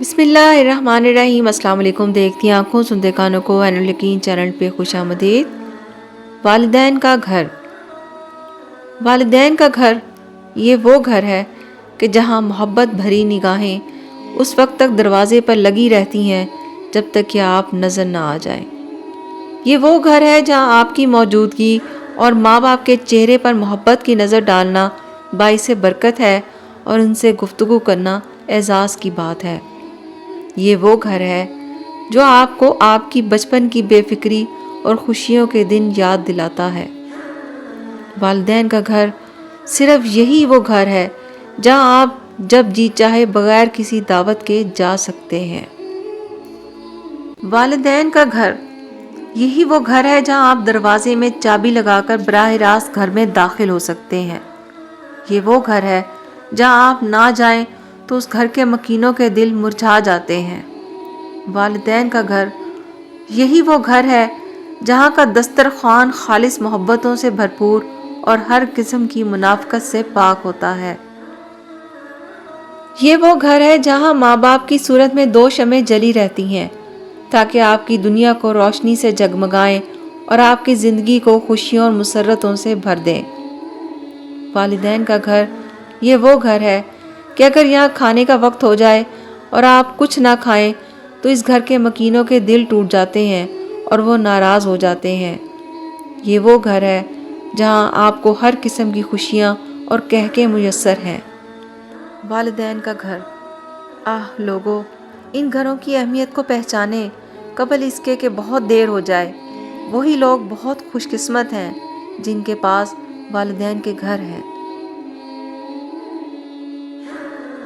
بسم اللہ الرحمن الرحیم۔ السلام علیکم۔ دیکھتی آنکھوں سنتے کانوں کو عین الیقین چینل پہ خوش آمدید۔ والدین کا گھر۔ والدین کا گھر یہ وہ گھر ہے کہ جہاں محبت بھری نگاہیں اس وقت تک دروازے پر لگی رہتی ہیں جب تک کہ آپ نظر نہ آ جائیں۔ یہ وہ گھر ہے جہاں آپ کی موجودگی اور ماں باپ کے چہرے پر محبت کی نظر ڈالنا باعث برکت ہے اور ان سے گفتگو کرنا اعزاز کی بات ہے۔ یہ وہ گھر ہے جو آپ کو آپ کی بچپن کی بے فکری اور خوشیوں کے دن یاد دلاتا ہے۔ والدین کا گھر صرف یہی وہ گھر ہے جہاں آپ جب جی چاہے بغیر کسی دعوت کے جا سکتے ہیں۔ والدین کا گھر یہی وہ گھر ہے جہاں آپ دروازے میں چابی لگا کر براہ راست گھر میں داخل ہو سکتے ہیں۔ یہ وہ گھر ہے جہاں آپ نہ جائیں تو اس گھر کے مکینوں کے دل مرجھا جاتے ہیں۔ والدین کا گھر یہی وہ گھر ہے جہاں کا دسترخوان خالص محبتوں سے بھرپور اور ہر قسم کی منافقت سے پاک ہوتا ہے۔ یہ وہ گھر ہے جہاں ماں باپ کی صورت میں 2 شمعیں جلی رہتی ہیں تاکہ آپ کی دنیا کو روشنی سے جگمگائیں اور آپ کی زندگی کو خوشیوں اور مسرتوں سے بھر دیں۔ والدین کا گھر یہ وہ گھر ہے کہ اگر یہاں کھانے کا وقت ہو جائے اور آپ کچھ نہ کھائیں تو اس گھر کے مکینوں کے دل ٹوٹ جاتے ہیں اور وہ ناراض ہو جاتے ہیں۔ یہ وہ گھر ہے جہاں آپ کو ہر قسم کی خوشیاں اور قہقہ میسر ہیں۔ والدین کا گھر۔ لوگو، ان گھروں کی اہمیت کو پہچانیں قبل اس کے کہ بہت دیر ہو جائے۔ وہی لوگ بہت خوش قسمت ہیں جن کے پاس والدین کے گھر ہیں۔